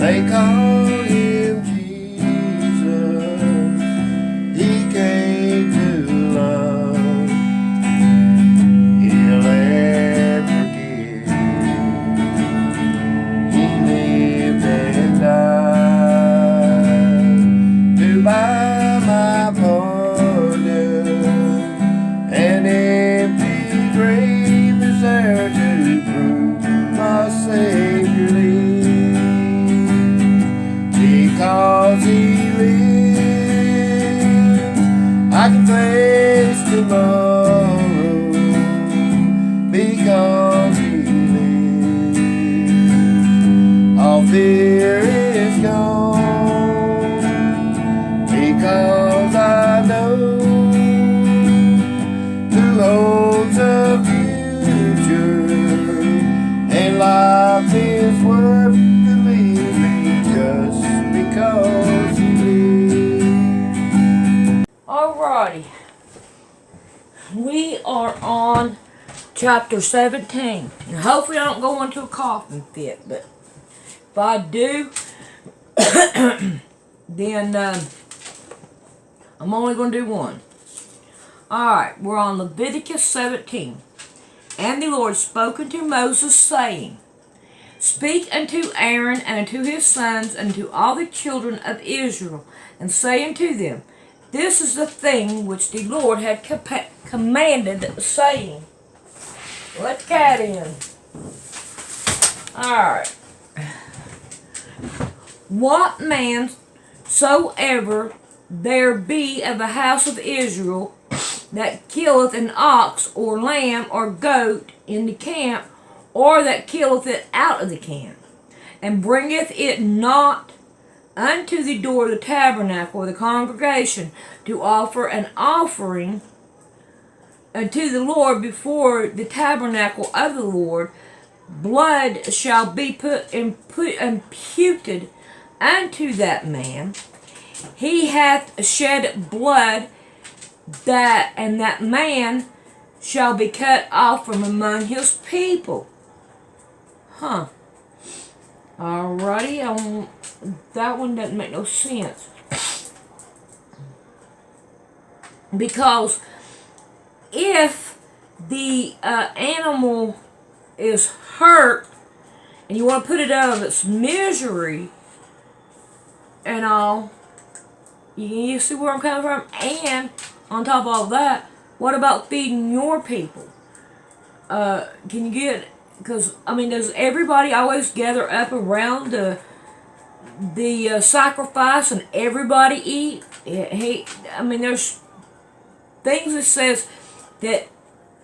They called him Jesus. He came to love, heal and forgive. He lived and died to buy my pardon. An empty grave is there to prove my Savior lives. Because He lives, I can face tomorrow. Because He lives, all fear is gone. Because I know who holds the future, and life is worth the living just because He lives. Alrighty, we are on chapter 17, and hopefully I don't go into a coughing fit, but if I do, then I'm only going to do one. Alright, we're on Leviticus 17. And the Lord spoke unto Moses, saying, Speak unto Aaron and unto his sons and unto all the children of Israel, and say unto them, This is the thing which the Lord had commanded, saying. Let the cat in. Alright. What man soever there be of the house of Israel that killeth an ox or lamb or goat in the camp, or that killeth it out of the camp, and bringeth it not unto the door of the tabernacle of the congregation to offer an offering unto the Lord before the tabernacle of the Lord, blood shall be imputed unto that man. He hath shed blood, and that man shall be cut off from among his people. Alrighty, that one doesn't make no sense. Because if the animal is hurt and you want to put it out of its misery and all, you see where I'm coming from? And on top of all that, what about feeding your people? Can you get, because, I mean, does everybody always gather up around the sacrifice and everybody eat? I mean, there's things that says that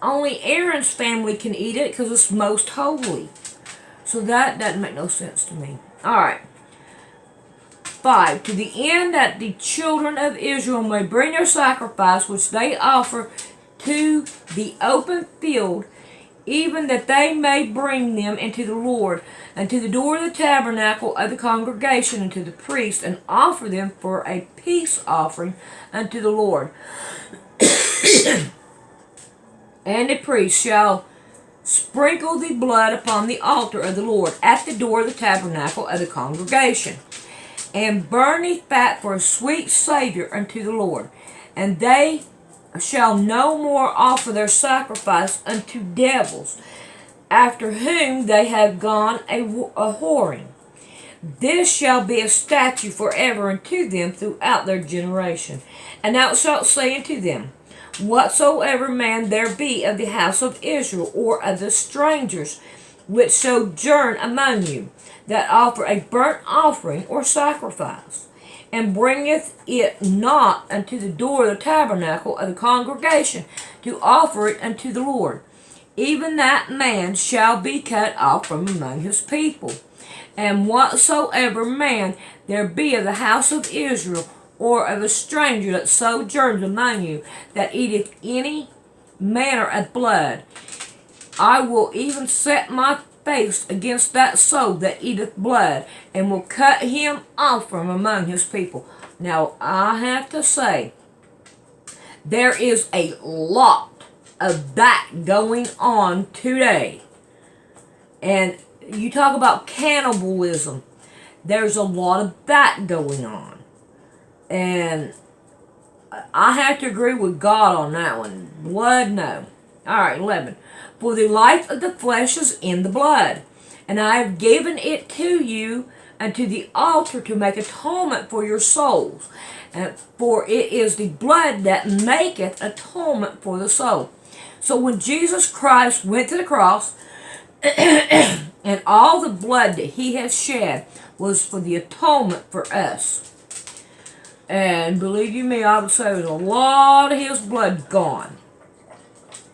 only Aaron's family can eat it because it's most holy. So that doesn't make no sense to me. Alright. 5. To the end that the children of Israel may bring their sacrifice which they offer to the open field, even that they may bring them into the Lord, and to the door of the tabernacle of the congregation, and to the priest, and offer them for a peace offering unto the Lord. And the priest shall sprinkle the blood upon the altar of the Lord at the door of the tabernacle of the congregation, and burn the fat for a sweet Savior unto the Lord. And they shall no more offer their sacrifice unto devils, after whom they have gone a whoring. This shall be a statute forever unto them throughout their generation. And thou shalt say unto them, Whatsoever man there be of the house of Israel, or of the strangers which sojourn among you, that offer a burnt offering or sacrifice, and bringeth it not unto the door of the tabernacle of the congregation to offer it unto the Lord, even that man shall be cut off from among his people. And whatsoever man there be of the house of Israel, or of a stranger that sojourns among you, that eateth any manner of blood, I will even set my face against that soul that eateth blood, and will cut him off from among his people. Now, I have to say, there is a lot of that going on today. And you talk about cannibalism. There's a lot of that going on. And I have to agree with God on that one. Blood, no. Alright, 11. For the life of the flesh is in the blood, and I have given it to you unto the altar to make atonement for your souls. For it is the blood that maketh atonement for the soul. So when Jesus Christ went to the cross, and all the blood that he has shed was for the atonement for us. And believe you me, I would say there's a lot of his blood gone.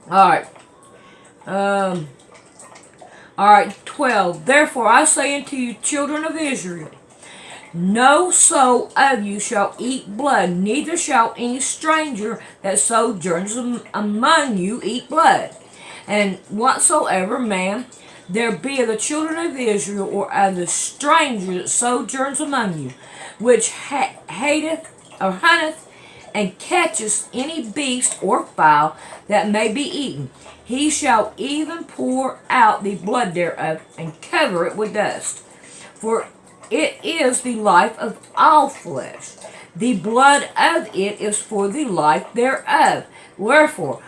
Alright. Alright, 12. Therefore I say unto you, children of Israel, no soul of you shall eat blood, neither shall any stranger that sojourns among you eat blood. And whatsoever man there be of the children of Israel, or of the stranger that sojourns among you, which hateth or hunteth and catcheth any beast or fowl that may be eaten, he shall even pour out the blood thereof, and cover it with dust. For it is the life of all flesh. The blood of it is for the life thereof. Wherefore,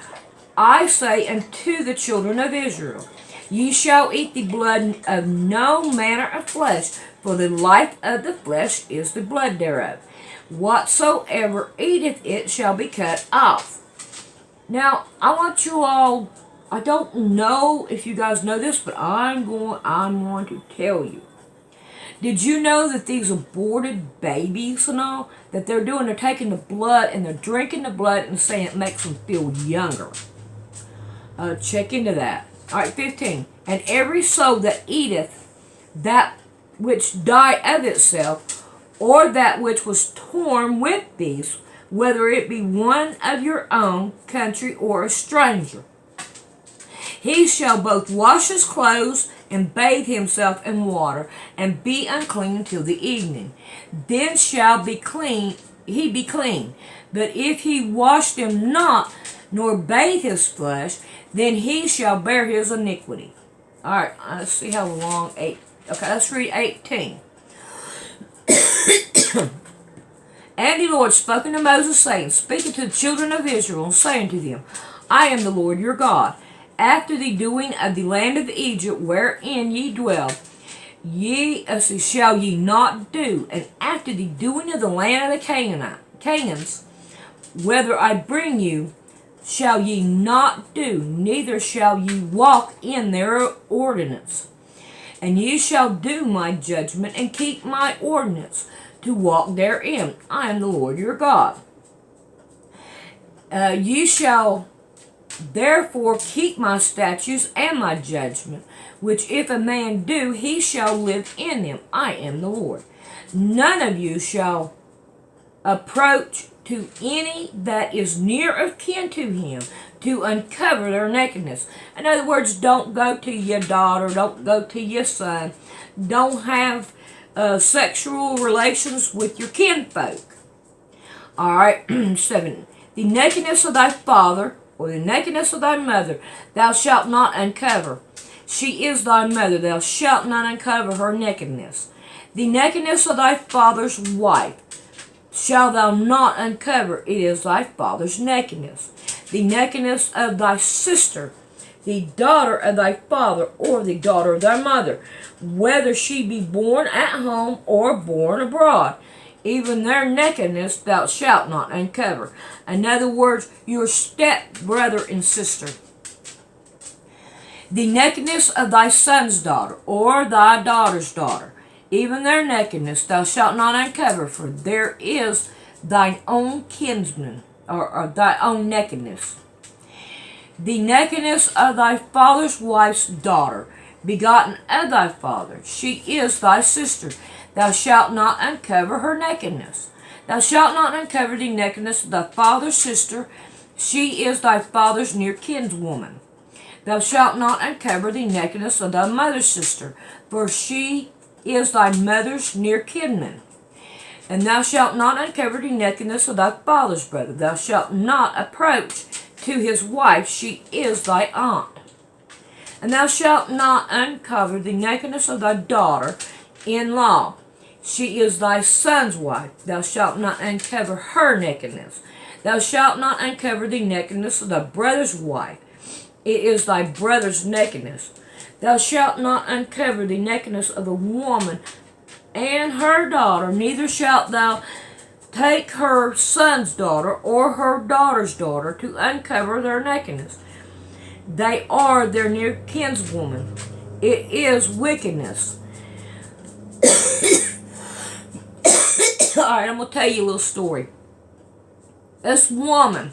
I say unto the children of Israel, ye shall eat the blood of no manner of flesh, for the life of the flesh is the blood thereof. Whatsoever eateth it shall be cut off. Now, I want you all, I don't know if you guys know this, but I'm going to tell you. Did you know that these aborted babies and all that they're doing, they're taking the blood and they're drinking the blood and saying it makes them feel younger? Check into that. Alright, 15. And every soul that eateth that which died of itself, or that which was torn with beasts, whether it be one of your own country or a stranger, he shall both wash his clothes and bathe himself in water, and be unclean till the evening. Then shall he be clean. But if he wash them not, nor bathe his flesh, then he shall bear his iniquity. Alright, let's see how long. Okay, let's read 18. And the Lord spoke unto Moses, saying, speaking to the children of Israel, and saying to them, I am the Lord your God. After the doing of the land of Egypt, wherein ye dwell, shall ye not do, and after the doing of the land of the Canaanites, whether I bring you, shall ye not do, neither shall ye walk in their ordinance. And ye shall do my judgment, and keep my ordinance, to walk therein. I am the Lord your God. Ye shall therefore keep my statutes and my judgment, which if a man do, he shall live in them. I am the Lord. None of you shall approach to any that is near of kin to him, to uncover their nakedness. In other words, don't go to your daughter, don't go to your son, don't have sexual relations with your kinfolk. Alright, 7. The nakedness of thy father, or the nakedness of thy mother, thou shalt not uncover. She is thy mother, thou shalt not uncover her nakedness. The nakedness of thy father's wife shalt thou not uncover, it is thy father's nakedness. The nakedness of thy sister, the daughter of thy father, or the daughter of thy mother, whether she be born at home or born abroad, even their nakedness thou shalt not uncover. In other words, your step-brother and sister. The nakedness of thy son's daughter, or thy daughter's daughter, even their nakedness thou shalt not uncover, for there is thine own kinsman, or thy own nakedness. The nakedness of thy father's wife's daughter, begotten of thy father, she is thy sister. Thou shalt not uncover her nakedness. Thou shalt not uncover the nakedness of thy father's sister. She is thy father's near kinswoman. Thou shalt not uncover the nakedness of thy mother's sister, for she is thy mother's near kinman. And thou shalt not uncover the nakedness of thy father's brother. Thou shalt not approach to his wife, she is thy aunt. And thou shalt not uncover the nakedness of thy daughter-in-law. she is thy son's wife. Thou shalt not uncover her nakedness. Thou shalt not uncover the nakedness of thy brother's wife. It is thy brother's nakedness. Thou shalt not uncover the nakedness of a woman and her daughter, neither shalt thou take her son's daughter or her daughter's daughter to uncover their nakedness. They are their near kinswoman. It is wickedness. Alright, I'm going to tell you a little story. This woman,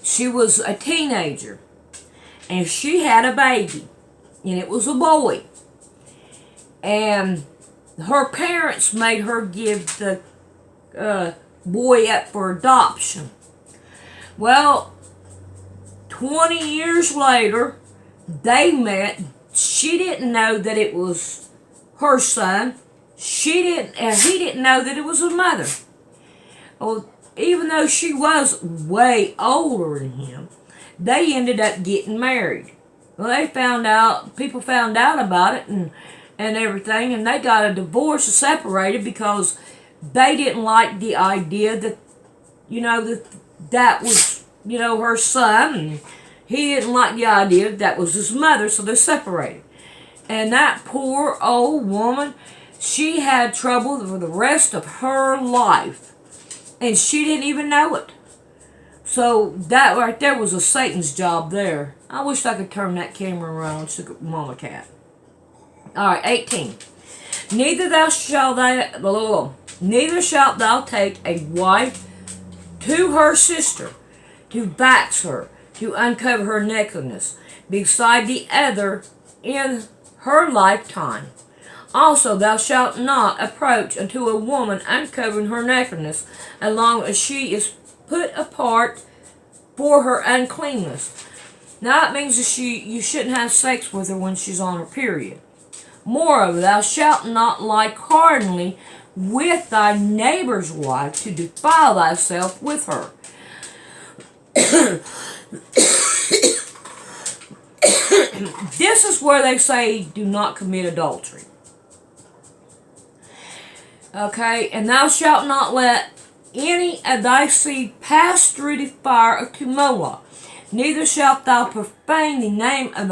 she was a teenager, and she had a baby, and it was a boy. And her parents made her give the boy up for adoption. Well, 20 years later, they met. She didn't know that it was her son. He didn't know that it was his mother. Well, even though she was way older than him, they ended up getting married. Well, people found out about it and everything, and they got a divorce and separated because they didn't like the idea that, that was, her son, and he didn't like the idea that was his mother, so they separated. And that poor old woman, she had trouble for the rest of her life, and she didn't even know it. So that right there was a Satan's job there. I wish I could turn that camera around so could Mama Cat. Alright, 18. Neither shalt thou take a wife to her sister, to vex her, to uncover her nakedness, beside the other in her lifetime. Also thou shalt not approach unto a woman uncovering her nakedness, as long as she is put apart for her uncleanness. Now that means that you shouldn't have sex with her when she's on her period. Moreover, thou shalt not lie carnally with thy neighbor's wife, to defile thyself with her. This is where they say do not commit adultery. Okay, and thou shalt not let any of thy seed pass through the fire to Moloch. Neither shalt thou profane the name of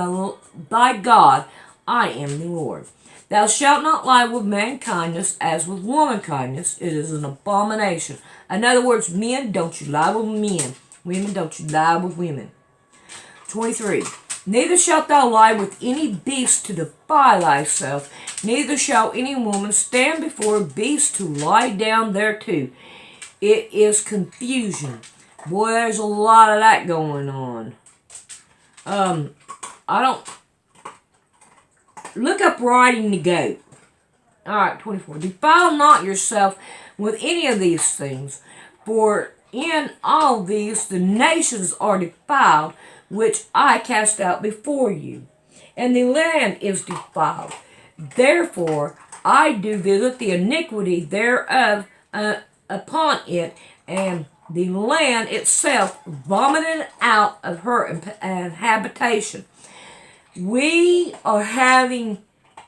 thy God. I am the Lord. Thou shalt not lie with mankindness as with womankindness. It is an abomination. In other words, men, don't you lie with men. Women, don't you lie with women. 23. Neither shalt thou lie with any beast to defile thyself. Neither shall any woman stand before a beast to lie down thereto. It is confusion. Boy, there's a lot of that going on. Look up riding the goat. Alright, 24. Defile not yourself with any of these things, for in all these the nations are defiled, which I cast out before you, and the land is defiled. Therefore I do visit the iniquity thereof upon it, and the land itself vomited out of her habitation. We are having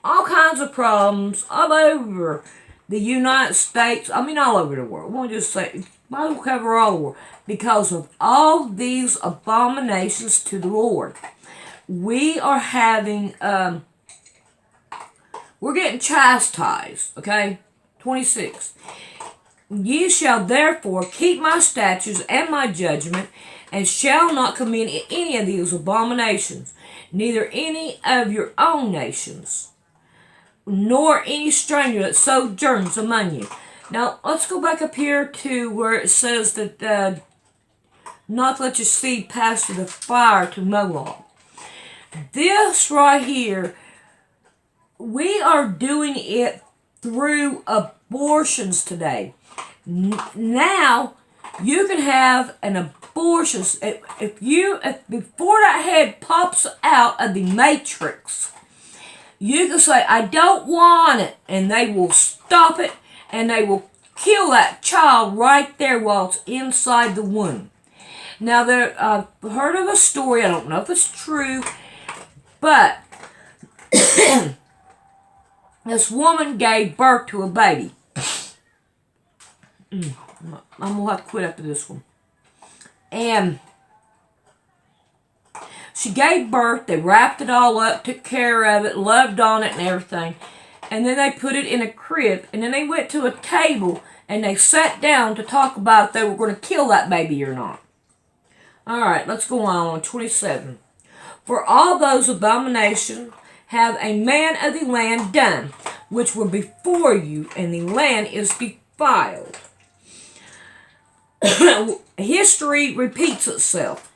all kinds of problems all over the United States. I mean, all over the world. We'll just say, might as well cover all the world, because of all these abominations to the Lord. We are having, we're getting chastised, okay? 26. Ye shall therefore keep my statutes and my judgment, and shall not commit any of these abominations, neither any of your own nations, nor any stranger that sojourns among you. Now, let's go back up here to where it says that not let your seed pass through the fire to Moloch. This right here, we are doing it through abortions today. Now, you can have an abortion if before that head pops out of the matrix. You can say, I don't want it, and they will stop it, and they will kill that child right there while it's inside the womb. Now, I've heard of a story, I don't know if it's true, but this woman gave birth to a baby. I'm going to have to quit after this one. And she gave birth. They wrapped it all up, took care of it, loved on it and everything. And then they put it in a crib. And then they went to a table and they sat down to talk about if they were going to kill that baby or not. All right, let's go on 27. For all those abominations have a man of the land done, which were before you, and the land is defiled. History repeats itself.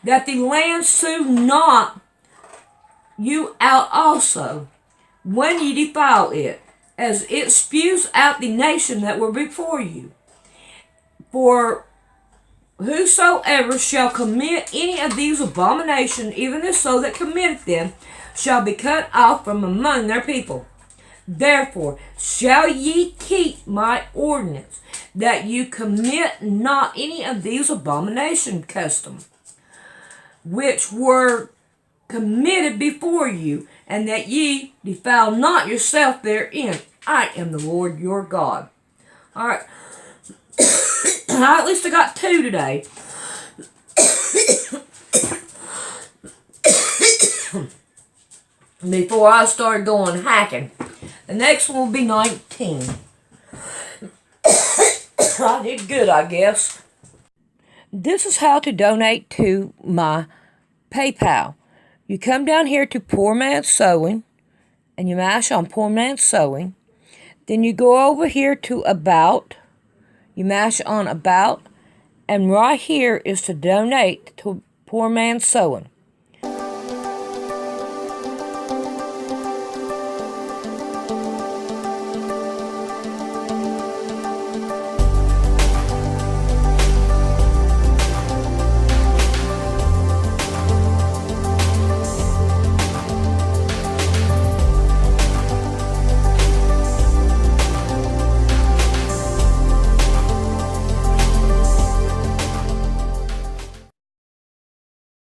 That the land sue not you out also, when ye defile it, as it spews out the nation that were before you. For whosoever shall commit any of these abominations, even as so that committeth them, shall be cut off from among their people. Therefore shall ye keep my ordinance, that you commit not any of these abomination customs, which were committed before you, and that ye defile not yourself therein. I am the Lord your God. All right. At least I got 2 today. Before I start going hacking. The next one will be 19. I did good, I guess. This is how to donate to my PayPal. You come down here to Poor Man's Sewing, and you mash on Poor Man's Sewing. Then you go over here to About. You mash on About, and right here is to donate to Poor Man's Sewing.